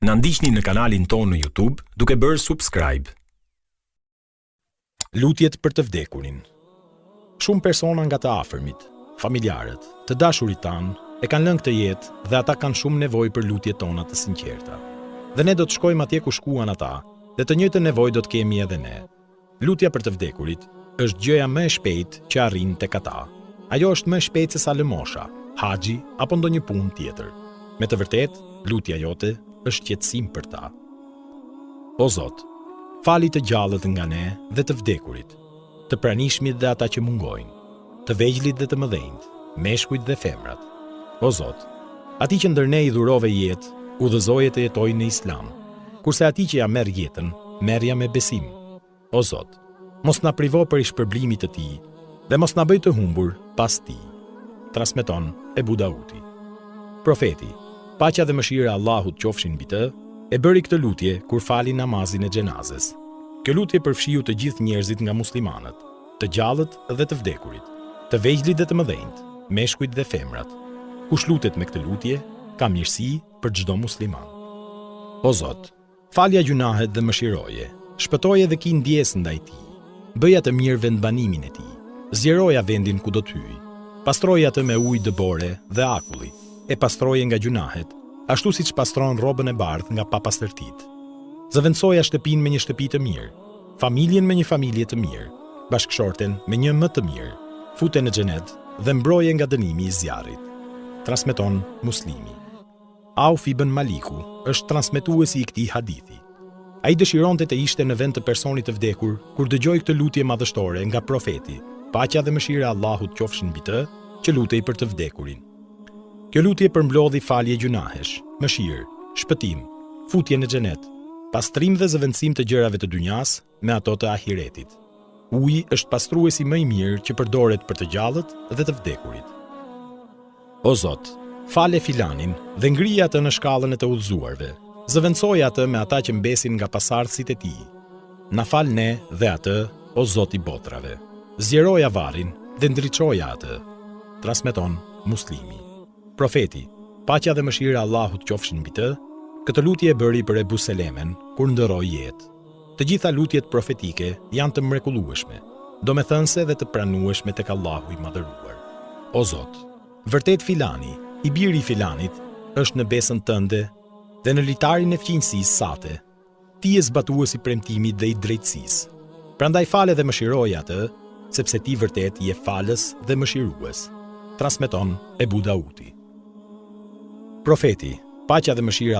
Na ndiqni në kanalin tonë në YouTube duke bërë subscribe. Lutjet për të vdekurin. Shumë persona nga të afërmit, familjarët, të dashurit tanë, e kanë lënë këtë jetë dhe ata kanë shumë nevojë për lutjet tona të sinqerta. Dhe ne do të shkojmë atje ku shkuan ata, dhe të njëjtën nevojë do të kemi edhe ne. Lutja për të vdekurit është gjëja më e shpejtë që arrin tek ata. Ajo është më e shpejtë se sa lëmosha, haxhi apo ndonjë punë tjetër. Me të vërtetë, lutja jote është qetësim për ta. O Zot, fali të gjallët nga ne dhe të vdekurit, të pranishmit dhe ata që mungojnë, të vegjlit dhe të mëdhenjt, meshkujt dhe femrat. O Zot, ati që ndër ne i dhurove jetë, udhëzoje të jetojnë në Islam, kurse ati që ja merr jetën, merrja me besim. O Zot, mos na privo për shpërblimit të Tij dhe mos na bëj të humbur pas Tij. Transmeton Ebu Dauti. Profeti, paqja dhe mëshira e Allahut qofshin mbi të, e bëri këtë lutje kur fali namazin e xhenazes. Kjo lutje përfshiu të gjithë njerëzit nga muslimanët, të gjallët dhe të vdekurit, të vegjlit dhe të mëdhenjt, meshkujt dhe femrat. Kush lutet me këtë lutje, ka mirësi për çdo musliman. O Zot, falja gjunahet dhe mëshiroje, shpëtoje dhe ki ndjesë ndaj Tij. Bëja të mirë vendbanimin e Tij, zgjeroja vendin ku do të hyj, pastroja të me ujë dëbore dhe akulli, e pastroje nga gjunahet, ashtu siç pastron rrobën e bardhë nga papastërtitë. Zëvendësoja shtëpinë me një shtëpi të mirë, familjen me një familje të mirë, bashkëshorten me një më të mirë, fute në xhenet dhe mbroje nga dënimi i zjarrit. Transmeton Muslimi. Auf ibn Maliku është transmetuesi i këtij hadithi. Ai dëshironte të ishte në vend të personit të vdekur kur dëgjoi këtë lutje madhështore nga profeti, paqja dhe mëshira e Allahut qofshin mbi të, që lutej për të vdekurin. Kjo lutje përmblodhi falje gjunahesh, mëshirë, shpëtim, futje në xhenet, pastrim dhe zëvendësim të gjërave të dynjas me ato të ahiretit. Uji është pastruesi më i mirë që përdoret për të gjallët dhe të vdekurit. O Zot, fale filanin dhe ngrije atë në shkallën e të udhëzuarve. Zëvendësoja atë me ata që mbesin nga pasardhësit e Tij. Na fal ne dhe atë, o Zot i botrave. Zgjeroja varrin dhe ndriçoja atë. Transmeton Muslimi. Profeti, paqja dhe mëshira e Allahut qofshin mbi të, këtë lutje e bëri për Ebu Selemen kur ndëroi jetë. Të gjitha lutjet profetike janë të mrekullueshme, domethënëse dhe të pranueshme tek Allahu i madhëruar. O Zot, vërtet filani, i biri i filanit, është në besën tënde dhe në litarin e fqinjësisë sate. Ti je zbatuesi i premtimit dhe i drejtësisë. Prandaj fale dhe mëshiroje atë, sepse ti vërtet je falës dhe mëshirues. Transmeton Ebu Dauti. Profeti, paqja dhe mëshira